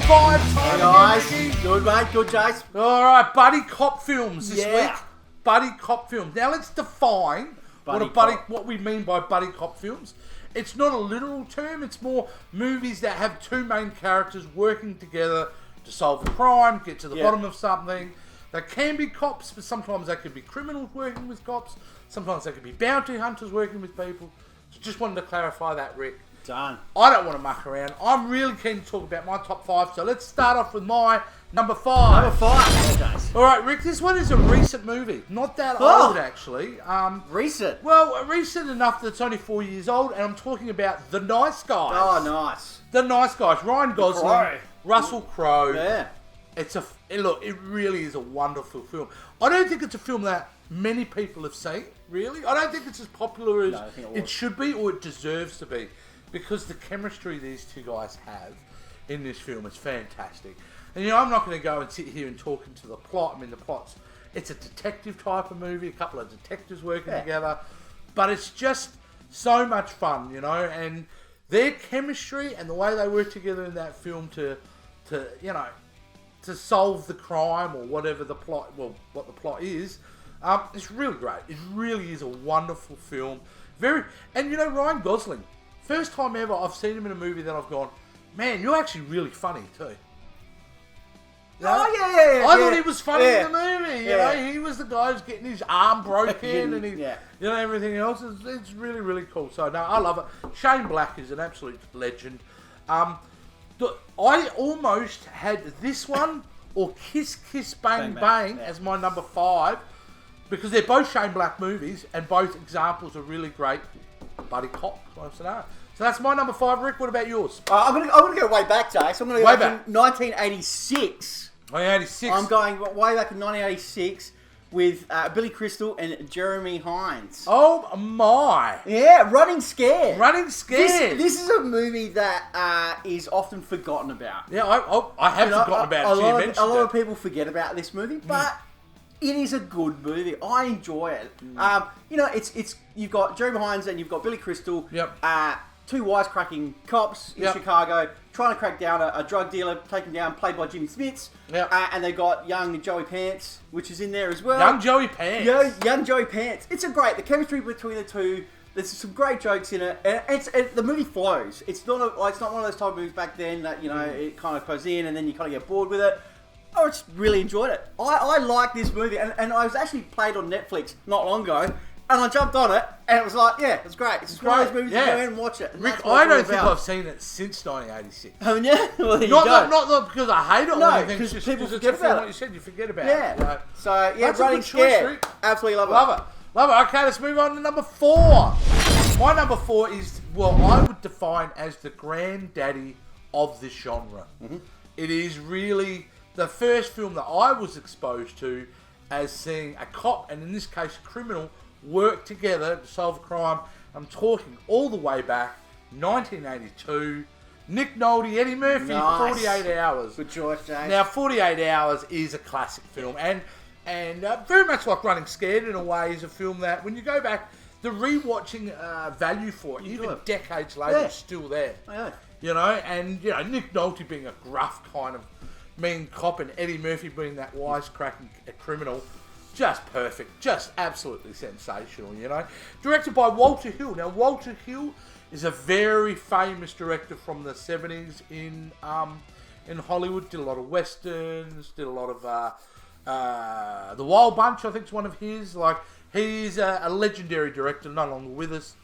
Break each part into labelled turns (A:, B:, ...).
A: 5
B: Hey
A: time
B: guys,
A: again, Ricky.
B: good mate, good Jace.
A: Alright, buddy cop films this
B: Yeah.
A: week. Buddy cop films. Now let's define what we mean by buddy cop films. It's not a literal term, it's more movies that have two main characters working together to solve a crime, get to the bottom of something. They can be cops, but sometimes they could be criminals working with cops. Sometimes they could be bounty hunters working with people. So just wanted to clarify that, Rick.
B: Done.
A: I don't want to muck around. I'm really keen to talk about my top 5. So let's start off with my number 5.
B: Number 5. Jace.
A: All right, Rick. This one is a recent movie, not that old actually.
B: Recent.
A: Well, recent enough that it's only 4 years old, and I'm talking about The Nice Guys.
B: Oh, nice.
A: The Nice Guys. Ryan Gosling,
B: Crowe.
A: Russell Crowe.
B: Yeah.
A: Look. It really is a wonderful film. I don't think it's a film that many people have seen. Really, I don't think it's as popular as it should be or it deserves to be, because the chemistry these two guys have in this film is fantastic. And I'm not going to go and sit here and talk into the plot. I mean, it's a detective type of movie, a couple of detectives working together, but it's just so much fun, and their chemistry and the way they work together in that film to solve the crime or whatever the plot, what the plot is. It's really great. It really is a wonderful film. Ryan Gosling, first time ever I've seen him in a movie that I've gone, man, you're actually really funny too. I thought he was funny in the movie. He was the guy who's getting his arm broken and everything else. It's really, really cool. So no, I love it. Shane Black is an absolute legend. I almost had this one or Kiss Kiss Bang Bang as my number 5. Because they're both Shane Black movies and both examples of really great buddy cop scenario. So that's my number 5, Rick. What about yours?
B: I'm gonna go way back, Jace. I'm gonna go back in 1986.
A: 1986.
B: I'm going way back in 1986 with Billy Crystal and Jeremy Hines.
A: Oh my!
B: Yeah, Running Scared.
A: Running Scared.
B: This is a movie that is often forgotten about.
A: Yeah, I have forgotten about it.
B: A lot of people forget about this movie, but it is a good movie. I enjoy it. It's you've got Jeremy Hines and you've got Billy Crystal.
A: Yep.
B: Two wisecracking cops in Chicago trying to crack down a drug dealer, taken down, played by Jimmy Smits.
A: Yep.
B: And they got young Joey Pants, which is in there as well.
A: Young Joey Pants.
B: Yeah, young Joey Pants. It's the chemistry between the two. There's some great jokes in it, and the movie flows. It's not one of those type of movies back then that it kind of goes in and then you kind of get bored with it. I just really enjoyed it. I like this movie, and I was actually played on Netflix not long ago, and I jumped on it, and it was like, it's great. It's one of those movies you go in and watch it.
A: Rick, I don't think I've seen it since 1986.
B: Haven't you? Well,
A: not because I hate it or anything.
B: Because
A: just
B: people
A: because
B: forget about it.
A: What you said, you forget about it.
B: So,
A: that's
B: Running Scared. Absolutely love it.
A: Love it. Okay, let's move on to number 4. My number 4 is, I would define as the granddaddy of this genre. Mm-hmm. It is really the first film that I was exposed to as seeing a cop, and in this case a criminal, work together to solve a crime. I'm talking all the way back, 1982. Nick Nolte, Eddie Murphy, 48 Hours.
B: Good choice, James.
A: Now, 48 Hours is a classic film, and very much like Running Scared in a way, is a film that when you go back, the rewatching value for it, even decades later, is still there. Nick Nolte being a gruff kind of mean cop and Eddie Murphy being that wisecracking criminal, just perfect, just absolutely sensational, Directed by Walter Hill. Now, Walter Hill is a very famous director from the 70s in Hollywood. Did a lot of westerns, did a lot of The Wild Bunch, I think is one of his. He's a legendary director, no longer with us.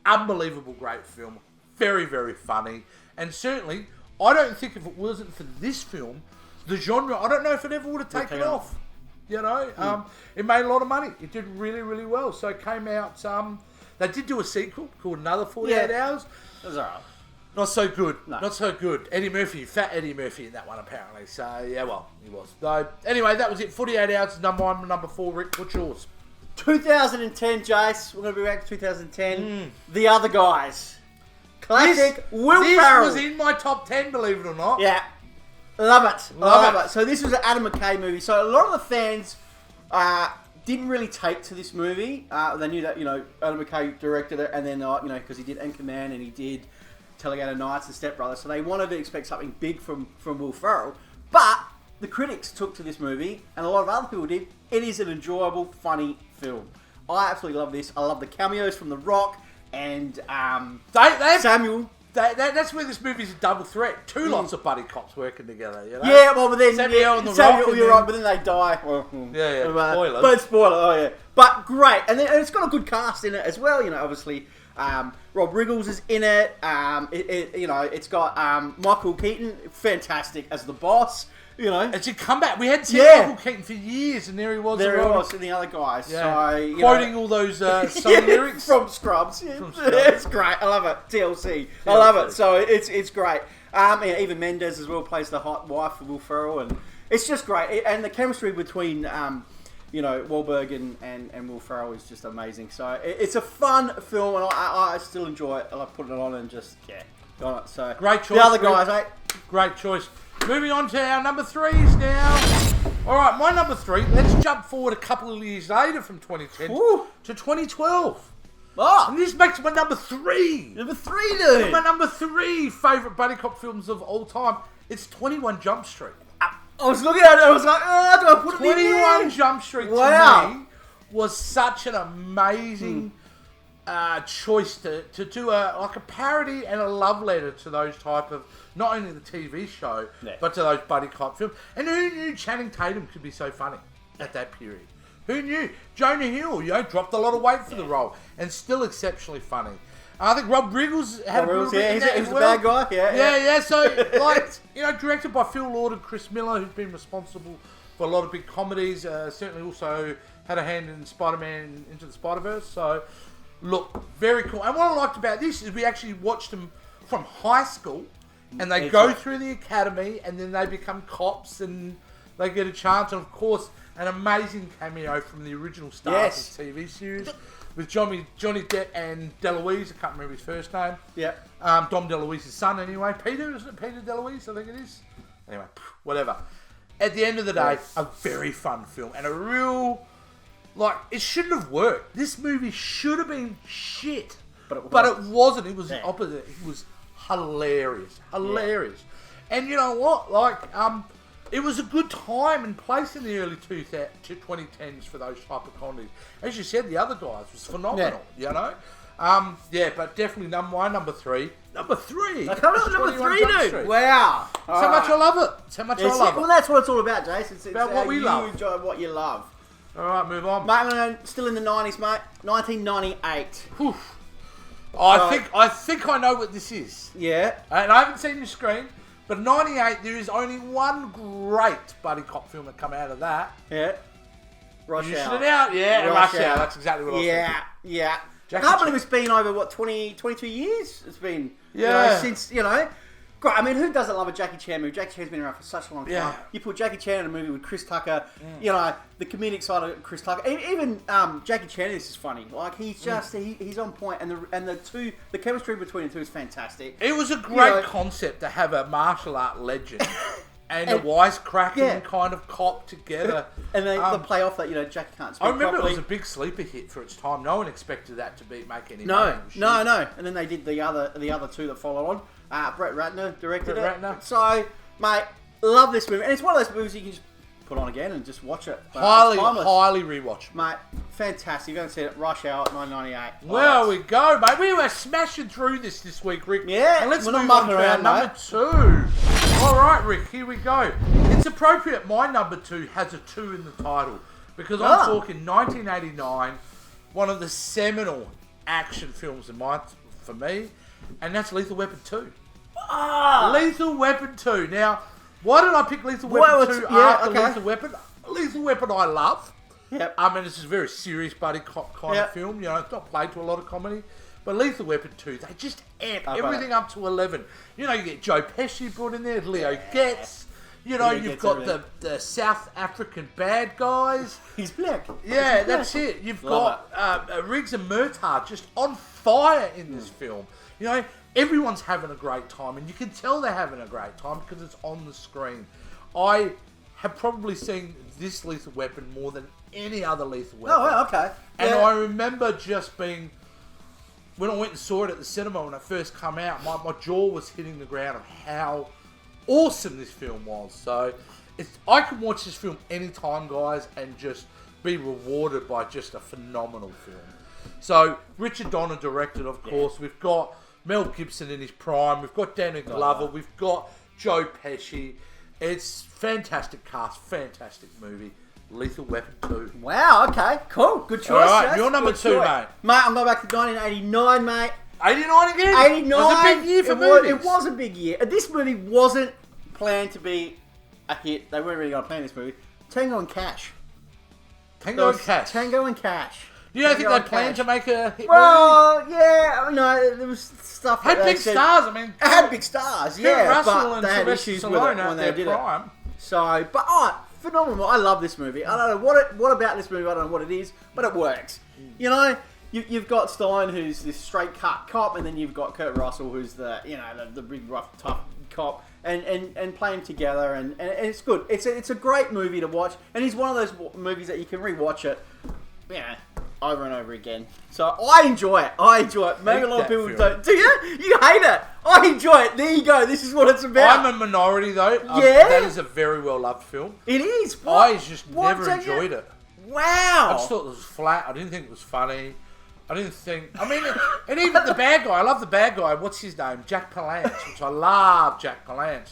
A: Unbelievable great film. Very, very funny. And certainly, I don't think if it wasn't for this film, the genre, I don't know if it ever would have taken off. It made a lot of money. It did really, really well. So it came out, they did do a sequel called Another 48 Hours.
B: That was alright.
A: Not so good.
B: No.
A: Not so good. Eddie Murphy, fat Eddie Murphy in that one apparently. So, he was. So, anyway, that was it. 48 Hours is number 1, number 4. Rick, what's yours?
B: 2010, Jace. We're going to be back to 2010. The Other Guys. Classic Will Ferrell.
A: This was in my top 10, believe it or not.
B: Yeah. Love it. So this was an Adam McKay movie. So a lot of the fans didn't really take to this movie. They knew that, Adam McKay directed it, and then, because he did Anchorman and he did Talladega Nights and Step Brothers, so they wanted to expect something big from Will Ferrell. But the critics took to this movie, and a lot of other people did. It is an enjoyable, funny film. I absolutely love this. I love the cameos from The Rock and Samuel.
A: That's where this movie's a double threat. Two lots of buddy cops working together, you know?
B: Yeah, well, but then...
A: Samuel and The Rock.
B: You're right, but then they die. Well,
A: spoilers.
B: But spoiler, oh yeah. But great. And it's got a good cast in it as well, you know, obviously. Rob Riggles is in it. It's got Michael Keaton, fantastic as the boss. You know,
A: it's a comeback. We hadn't seen Michael Keaton for years, and there he was.
B: There he was, and the other guys.
A: Yeah. So, quoting all those song lyrics
B: from Scrubs. It's great. I love it. TLC. I love it. So it's great. Even Mendes as well plays the hot wife of Will Ferrell, and it's just great. And the chemistry between Wahlberg and Will Ferrell is just amazing. So it's a fun film, and I still enjoy it. I like putting it on and just on it. So
A: great choice.
B: The other guys, mate.
A: Great choice. Moving on to our number 3s now. All right, my number 3. Let's jump forward a couple of years later from 2010 to 2012. And this makes my number 3.
B: Number 3, dude.
A: My number 3 favourite buddy cop films of all time. It's 21 Jump Street.
B: I was looking at it. I was like, do I put it in
A: 21 Jump Street to me was such an amazing choice to do a parody and a love letter to those type of, not only the TV show, but to those buddy cop films. And who knew Channing Tatum could be so funny at that period? Who knew? Jonah Hill, dropped a lot of weight for the role and still exceptionally funny. I think Rob Riggles had a little bit in that
B: he's the bad guy.
A: Yeah. So, directed by Phil Lord and Chris Miller, who's been responsible for a lot of big comedies. Certainly also had a hand in Spider-Man Into the Spider-Verse. So, look, very cool. And what I liked about this is we actually watched them from high school, and they go through the academy, and then they become cops, and they get a chance. And of course, an amazing cameo from the original stars of the TV series with Johnny Depp and DeLuise. I can't remember his first name.
B: Yeah.
A: Dom DeLuise's son, anyway. Peter, isn't it Peter DeLuise? I think it is. Anyway, whatever. At the end of the day, a very fun film and a real. It shouldn't have worked. This movie should have been shit. But it wasn't. It was the opposite. It was hilarious. Hilarious. Yeah. And you know what? It was a good time and place in the early 2010s for those type of comedies. As you said, the other guys was phenomenal, you know? But definitely my number 3. Number 3?
B: I can't remember number 3, dude. Wow.
A: That's how much I love it. That's how much I love it.
B: Well, that's what it's all about, Jace. It's
A: about what we love.
B: You enjoy what you love.
A: All right, move on.
B: Mate, still in the 90s, mate. 1998.
A: Whew. I think I know what this is.
B: Yeah.
A: And I haven't seen the screen, but 98, there is only one great buddy cop film that come out of that.
B: Yeah. Rush Hour.
A: Yeah, Rush Hour. That's exactly what I was thinking.
B: Yeah. I can't believe it's been over, 22 years? It's been, since, Great. I mean, who doesn't love a Jackie Chan movie? Jackie Chan's been around for such a long time.
A: Yeah.
B: You put Jackie Chan in a movie with Chris Tucker, the comedic side of Chris Tucker. Even Jackie Chan is funny. He's just he's on point, and the chemistry between the two is fantastic.
A: It was a great concept to have a martial art legend and a wisecracking kind of cop together.
B: And they play off that Jackie can't speak
A: I remember
B: properly.
A: It was a big sleeper hit for its time. No one expected that to make any
B: money.
A: No.
B: And then they did the other two that followed on. Brett Ratner directed it.
A: Ratner.
B: So, mate, love this movie. And it's one of those movies you can just put on again and just watch it.
A: Highly rewatch.
B: Mate, fantastic. If you haven't seen it, Rush Hour 1998.
A: Well, we go, mate. We were smashing through this week, Rick.
B: Yeah.
A: And let's move on to our number 2. All right, Rick, here we go. It's appropriate my number 2 has a 2 in the title because I'm talking 1989, one of the seminal action films for me, and that's Lethal Weapon 2. Lethal Weapon 2. Now, why did I pick Lethal Weapon 2 after Lethal Weapon? Lethal Weapon I love.
B: Yep.
A: I mean, this is a very serious buddy cop kind of film. It's not played to a lot of comedy. But Lethal Weapon 2, they just amp everything up to 11. You get Joe Pesci brought in there, Leo Getz. You've got the South African bad guys.
B: He's black.
A: Yeah, that's it. You've got Riggs and Murtaugh just on fire in this film. Everyone's having a great time, and you can tell they're having a great time because it's on the screen. I have probably seen this Lethal Weapon more than any other Lethal Weapon.
B: Oh, okay.
A: And I remember just being when I went and saw it at the cinema when it first came out, my jaw was hitting the ground of how awesome this film was. So I can watch this film anytime, guys, and just be rewarded by just a phenomenal film. So Richard Donner directed, of course. Yeah. We've got Mel Gibson in his prime. We've got Danny Glover. We've got Joe Pesci. It's fantastic cast, fantastic movie. Lethal Weapon 2.
B: Wow, okay, cool. Good choice.
A: All right, you're number 2, mate.
B: Mate, I'm going back to 1989, mate.
A: 89 again?
B: 89.
A: It was a big year for movies.
B: It was a big year. This movie wasn't planned to be a hit. They weren't really going to plan this movie. Tango and Cash.
A: Tango and Cash?
B: Tango and Cash.
A: You don't think they planned to make a hit movie?
B: Well, yeah, I mean, no, there was stuff
A: had big stars, I mean.
B: It had big stars, yeah.
A: Russell
B: but
A: and
B: they had
A: Sylvester
B: issues with it
A: Stallone
B: when they did
A: prime.
B: it. So, but phenomenal. I love this movie. I don't know what about this movie. I don't know what it is, but it works. You know, you've got Stein, who's this straight cut cop, and then you've got Kurt Russell, who's the big rough tough cop, and play them together, and it's good. It's a great movie to watch, and it's one of those movies that you can rewatch it, over and over again. So I enjoy it. Maybe a lot of people don't. Do you? You hate it. I enjoy it. There you go. This is what it's about.
A: I'm a minority though.
B: Yeah.
A: That is a very well loved film.
B: It is.
A: I just never enjoyed it.
B: Wow.
A: I just thought it was flat. I didn't think it was funny. I didn't think... I mean, and even the bad guy. I love the bad guy. What's his name? Jack Palance, which I love Jack Palance.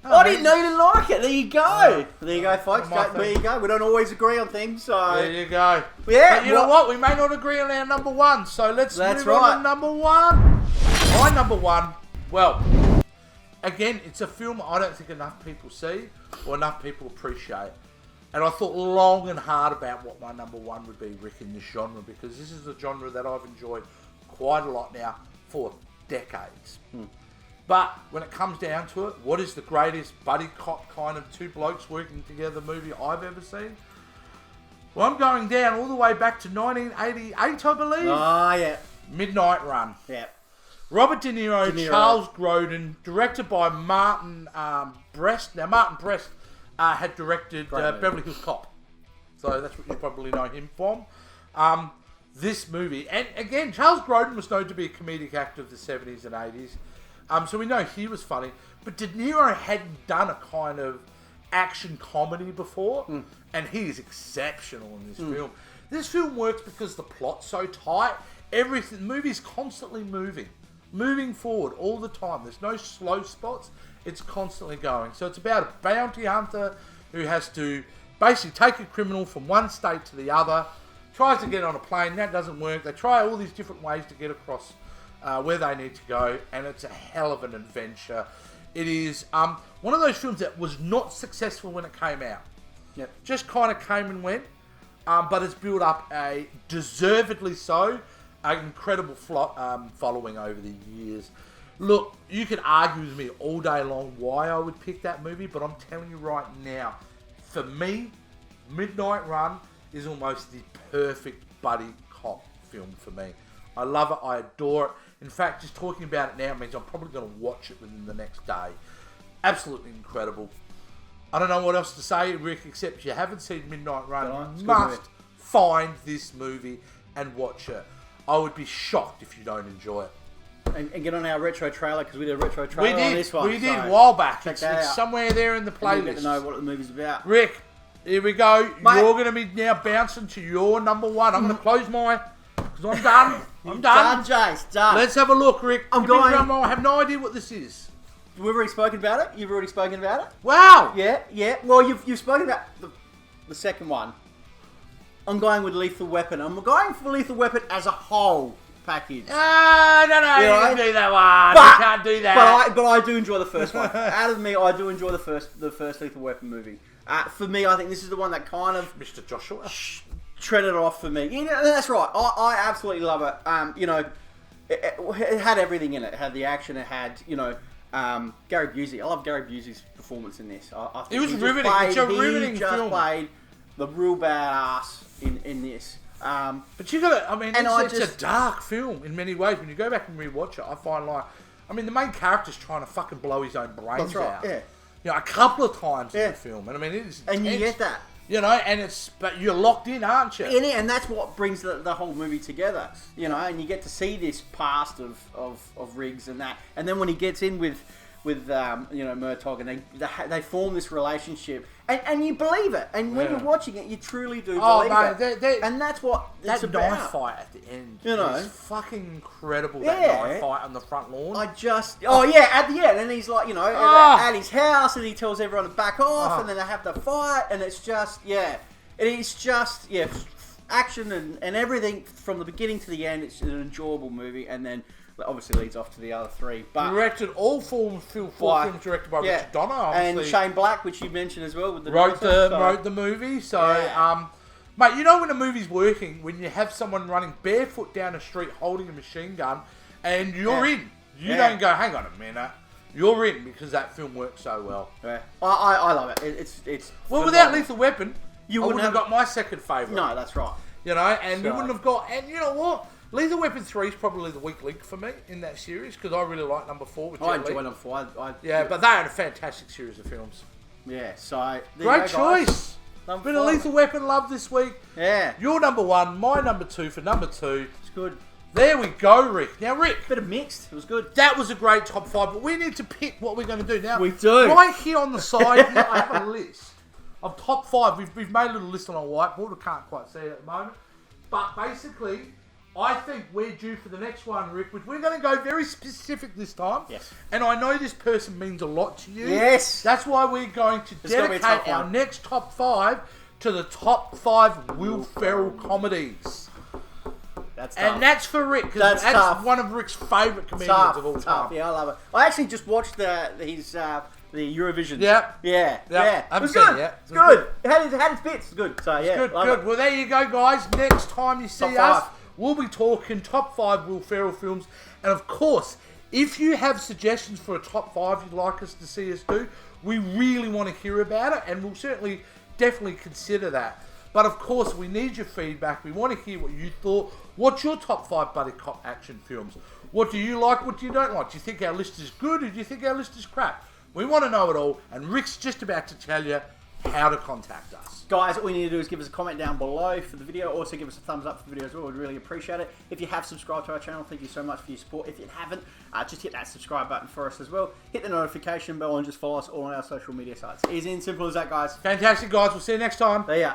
B: I didn't know you didn't like it. There you go. There you go, folks. There you go. We don't always agree on things, so...
A: There you go.
B: Yeah.
A: But you know what? We may not agree on our number one, so let's move on to number one. My number one, well, again, it's a film I don't think enough people see or enough people appreciate. And I thought long and hard about what my number one would be, Rick, in this genre, because this is a genre that I've enjoyed quite a lot now for decades. But when it comes down to it, what is the greatest buddy cop kind of two blokes working together movie I've ever seen? Well, I'm going down all the way back to 1988, I believe.
B: Oh, yeah.
A: Midnight Run.
B: Yeah.
A: Robert De Niro, Charles Grodin, directed by Martin Brest. Now, Martin Brest had directed Beverly Hills Cop. So that's what you probably know him from. This movie, and again, Charles Grodin was known to be a comedic actor of the 70s and 80s. So we know he was funny. But De Niro hadn't done a kind of action comedy before. And he is exceptional in this film. This film works because the plot's so tight. The movie's constantly moving forward all the time. There's no slow spots. It's constantly going. So it's about a bounty hunter who has to basically take a criminal from one state to the other, tries to get on a plane. That doesn't work. They try all these different ways to get across where they need to go, and it's a hell of an adventure. It is one of those films that was not successful when it came out.
B: Yep.
A: Just kind of came and went, but it's built up a deservedly so, an incredible following over the years. Look, you could argue with me all day long why I would pick that movie, but I'm telling you right now, for me, Midnight Run is almost the perfect buddy cop film for me. I love it. I adore it. In fact, just talking about it now means I'm probably going to watch it within the next day. Absolutely incredible. I don't know what else to say, Rick, except if you haven't seen Midnight Run, you must find this movie and watch it. I would be shocked if you don't enjoy it.
B: And get on our retro trailer, because we did a retro trailer on this one.
A: We did a while back.
B: Check
A: It's
B: that out.
A: somewhere there in the playlist.
B: And you get to know what the movie's about.
A: Rick, here we go.
B: Mate.
A: You're going to be now bouncing to your number one. I'm going to close my... Because I'm done. I'm done.
B: Done, Jace. Done.
A: Let's have a look, Rick.
B: I'm going...
A: I have no idea what this is.
B: We've already spoken about it. You've already spoken about it.
A: Wow.
B: Yeah. Well, you've spoken about the second one. I'm going with Lethal Weapon. I'm going for Lethal Weapon as a whole package.
A: No, you can't do that one.
B: But,
A: you can't do that.
B: But I do enjoy the first one. Out of me, I do enjoy the first Lethal Weapon movie. For me, I think this is the one that kind of
A: Mr. Joshua
B: treaded it off for me. You know, that's right. I absolutely love it. It had everything in it. It had the action. It had Gary Busey. I love Gary Busey's performance in this. I think
A: it was riveting. It's a riveting
B: He just
A: film.
B: played the real badass in this.
A: But you got to, I mean, it's
B: just
A: a dark film in many ways. When you go back and rewatch it, I find the main character's trying to fucking blow his own brains
B: That's right,
A: out.
B: yeah.
A: A couple of times in the film. And I mean, it is intense.
B: And you get that.
A: You know, but you're locked in, aren't you?
B: And that's what brings the whole movie together. You know, and you get to see this past of Riggs and that. And then when he gets in with Murtaugh, and they form this relationship, and you believe it. And when you're watching it, you truly do believe it. And that's what it's about.
A: That knife fight at the end, is fucking incredible. That knife fight on the front lawn.
B: At the end, and he's like, at his house, and he tells everyone to back off, and then they have the fight, and it's just, action and everything from the beginning to the end. It's an enjoyable movie, and then obviously leads off to the other three. But
A: directed all four films directed by Richard Donner, obviously.
B: And Shane Black, which you mentioned as well, with the
A: wrote the movie. So, mate, you know when a movie's working, when you have someone running barefoot down the street holding a machine gun, and you're in. You don't go, hang on a minute. You're in because that film works so well.
B: Yeah, I love it. It's
A: well, without Lethal Weapon, I wouldn't have got my second favourite.
B: No, that's right.
A: You know, and we wouldn't have got. And you know what? Lethal Weapon 3 is probably the weak link for me in that series because I really like number 4 with Jet Li.
B: I enjoy number 4.
A: But they are a fantastic series of films.
B: Yeah, so
A: great choice. Bit of Lethal Weapon love this week.
B: Yeah.
A: Your number 1, my number 2 for number 2.
B: It's good.
A: There we go, Rick. Now, Rick.
B: Bit of mixed. It was good.
A: That was a great top 5, but we need to pick what we're going to do now.
B: We do.
A: Right here on the side, here, I have a list of top 5. We've made a little list on our whiteboard. I can't quite see it at the moment, but basically, I think we're due for the next one, Rick, which we're going to go very specific this time.
B: Yes.
A: And I know this person means a lot to you.
B: Yes.
A: That's why we're going to dedicate our next top 5 to the top 5 Will Ferrell comedies.
B: That's tough.
A: And that's for Rick, because that's one of Rick's favourite comedians of all time.
B: Yeah, I love it. I actually just watched the Eurovision.
A: Yeah.
B: It was good. It's good. It had its bits. It's good. So, yeah.
A: Good. Well, there you go, guys. Next time you see us, we'll be talking top 5 Will Ferrell films. And of course, if you have suggestions for a top 5 you'd like us to see us do, we really want to hear about it. And we'll definitely consider that. But of course, we need your feedback. We want to hear what you thought. What's your top 5 buddy cop action films? What do you like? What do you don't like? Do you think our list is good or do you think our list is crap? We want to know it all. And Rick's just about to tell you how to contact us.
B: Guys, all you need to do is give us a comment down below for the video. Also, give us a thumbs up for the video as well. We'd really appreciate it. If you have subscribed to our channel, thank you so much for your support. If you haven't, just hit that subscribe button for us as well. Hit the notification bell and just follow us all on our social media sites. Easy and simple as that, guys.
A: Fantastic, guys. We'll see you next time.
B: See ya.